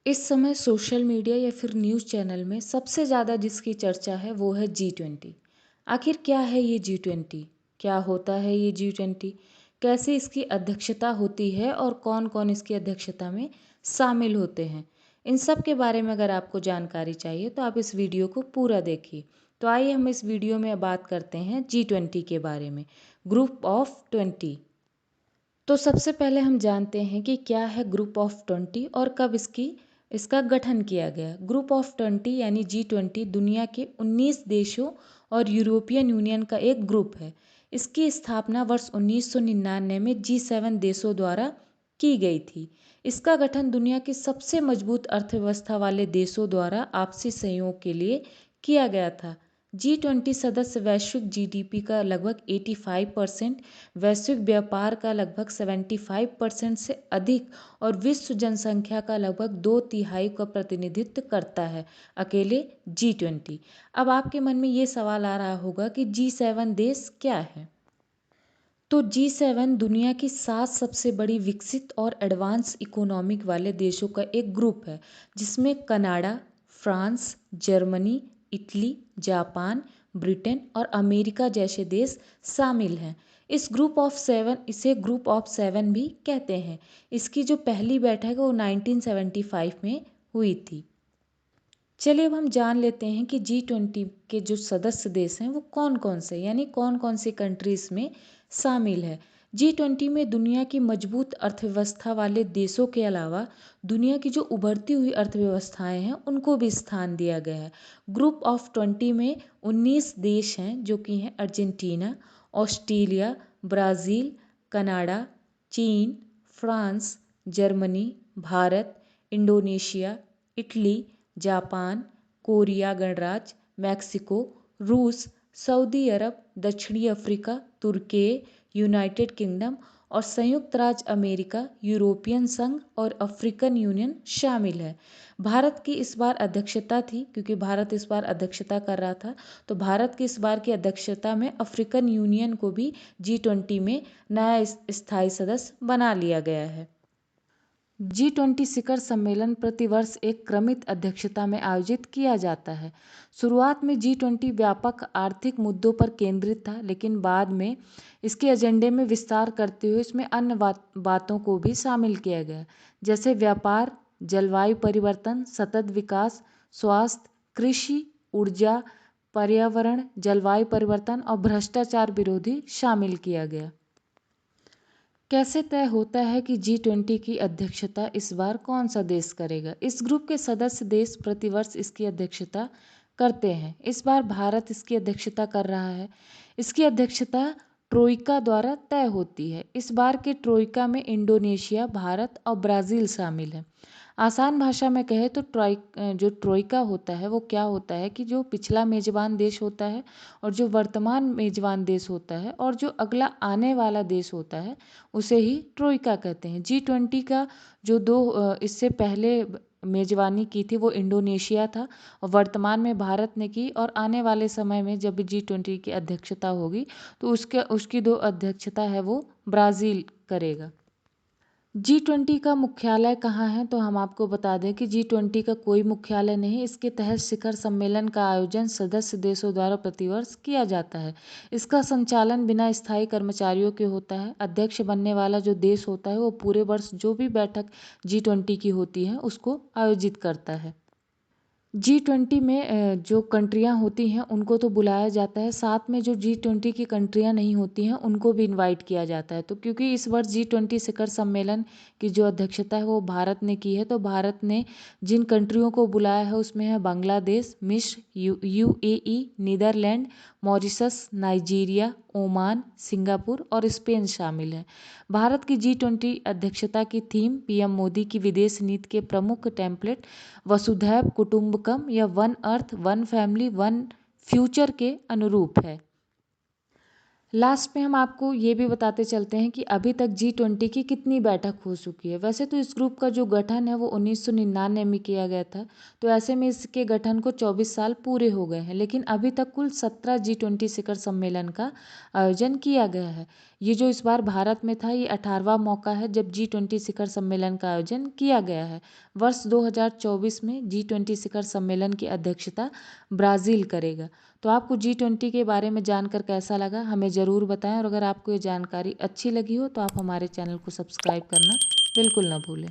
इस समय social media या फिर न्यूज़ चैनल में सबसे ज़्यादा जिसकी चर्चा है वो है G20। आखिर क्या है ये G20? क्या होता है ये G20? कैसे इसकी अध्यक्षता होती है और कौन-कौन इसकी अध्यक्षता में शामिल होते हैं? इन सब के बारे में अगर आपको जानकारी चाहिए तो आप इस वीडियो को पूरा देखिए। तो आइए हम इस वीडियो में बात करते हैं G20 के बारे में, ग्रुप ऑफ 20। तो सबसे पहले हम जानते हैं कि क्या है ग्रुप ऑफ 20 और कब इसका गठन किया गया। ग्रुप ऑफ 20 यानी G20 दुनिया के 19 देशों और यूरोपियन यूनियन का एक ग्रुप है। इसकी स्थापना वर्ष 1999 में G7 देशों द्वारा की गई थी। इसका गठन दुनिया की सबसे मजबूत अर्थव्यवस्था वाले देशों द्वारा आपसी सहयोग के लिए किया गया था। G20 सदस्य वैश्विक जीडीपी का लगभग 85%, वैश्विक व्यापार का लगभग 75% से अधिक और विश्व जनसंख्या का लगभग 2/3 का प्रतिनिधित्व करता है अकेले G20। अब आपके मन में ये सवाल आ रहा होगा कि G7 देश क्या है। तो G7 दुनिया की 7 सबसे बड़ी विकसित और एडवांस इकोनॉमिक वाले देशों का एक ग्रुप है, जिसमें Canada, France, Germany, Italy, Japan, Britain और अमेरिका जैसे देश शामिल हैं। इसे ग्रुप ऑफ सेवन भी कहते हैं। इसकी जो पहली बैठक है वो 1975 में हुई थी। चलिए अब हम जान लेते हैं कि G20 के जो सदस्य देश हैं वो कौन कौन से, यानी कौन कौन सी कंट्रीज में शामिल है। G20 में दुनिया की मजबूत अर्थव्यवस्था वाले देशों के अलावा दुनिया की जो उभरती हुई अर्थव्यवस्थाएं हैं उनको भी स्थान दिया गया है। ग्रुप ऑफ 20 में 19 देश हैं जो कि हैं अर्जेंटीना, ऑस्ट्रेलिया, ब्राज़ील, कनाडा, चीन, France, Germany, Bharat, Indonesia, Italy, Japan, Korea गणराज्य, मैक्सिको, रूस, सऊदी अरब, दक्षिणी अफ्रीका, तुर्की, यूनाइटेड किंगडम और संयुक्त राज्य अमेरिका, यूरोपियन संघ और अफ्रीकन यूनियन शामिल है। भारत की इस बार अध्यक्षता थी, क्योंकि भारत इस बार अध्यक्षता कर रहा था, तो भारत की इस बार की अध्यक्षता में अफ्रीकन यूनियन को भी G20 में नया स्थायी सदस्य बना लिया गया है। G20 शिखर सम्मेलन प्रतिवर्ष एक क्रमित अध्यक्षता में आयोजित किया जाता है। शुरुआत में G20 व्यापक आर्थिक मुद्दों पर केंद्रित था, लेकिन बाद में इसके एजेंडे में विस्तार करते हुए इसमें अन्य बातों को भी शामिल किया गया, जैसे व्यापार, जलवायु परिवर्तन, सतत विकास, स्वास्थ्य, कृषि, ऊर्जा, पर्यावरण, जलवायु परिवर्तन और भ्रष्टाचार विरोधी शामिल किया गया। कैसे तय होता है कि G20 की अध्यक्षता इस बार कौन सा देश करेगा। इस ग्रुप के सदस्य देश प्रतिवर्ष इसकी अध्यक्षता करते हैं। इस बार भारत इसकी अध्यक्षता कर रहा है। इसकी अध्यक्षता ट्रोइका द्वारा तय होती है। इस बार के ट्रोइका में इंडोनेशिया, भारत और ब्राज़ील शामिल है। आसान भाषा में कहे तो जो ट्रोइका होता है वो क्या होता है कि जो पिछला मेज़बान देश होता है और जो वर्तमान मेज़बान देश होता है और जो अगला आने वाला देश होता है, उसे ही ट्रोइका कहते हैं। G20 का जो इससे पहले मेज़बानी की थी वो इंडोनेशिया था और वर्तमान में भारत ने की, और आने वाले समय में जब G20 की अध्यक्षता होगी तो उसकी जो अध्यक्षता है वो ब्राज़ील करेगा। G20 का मुख्यालय कहाँ है, तो हम आपको बता दें कि G20 का कोई मुख्यालय नहीं। इसके तहत शिखर सम्मेलन का आयोजन सदस्य देशों द्वारा प्रतिवर्ष किया जाता है। इसका संचालन बिना स्थायी कर्मचारियों के होता है। अध्यक्ष बनने वाला जो देश होता है वो पूरे वर्ष जो भी बैठक G20 की होती है उसको आयोजित करता है। G20 में जो कंट्रियां होती हैं उनको तो बुलाया जाता है, साथ में जो G20 की कंट्रियां नहीं होती हैं उनको भी इनवाइट किया जाता है। तो क्योंकि इस वर्ष G20 शिखर सम्मेलन की जो अध्यक्षता है वो भारत ने की है, तो भारत ने जिन कंट्रियों को बुलाया है उसमें है बांग्लादेश, मिस्र, UAE, Netherland, Mauritius, Nigeria, Oman, Singapore और स्पेन शामिल हैं। भारत की G20 अध्यक्षता की थीम PM मोदी की विदेश नीति के प्रमुख टेम्पलेट वसुधैव कुटुंबकम या one earth one family one future के अनुरूप है। लास्ट में हम आपको ये भी बताते चलते हैं कि अभी तक G20 की कितनी बैठक हो चुकी है। वैसे तो इस ग्रुप का जो गठन है वो 1999 में किया गया था, तो ऐसे में इसके गठन को 24 साल पूरे हो गए हैं, लेकिन अभी तक कुल 17 G20 शिखर सम्मेलन का आयोजन किया गया है। ये जो इस बार भारत में था, ये 18वां मौका है जब G20 शिखर सम्मेलन का आयोजन किया गया है। वर्ष 2024 में G20 शिखर सम्मेलन की अध्यक्षता ब्राज़ील करेगा। तो आपको G20 के बारे में जानकर कैसा लगा, हमें ज़रूर बताएं, और अगर आपको ये जानकारी अच्छी लगी हो तो आप हमारे चैनल को सब्सक्राइब करना बिल्कुल ना भूलें।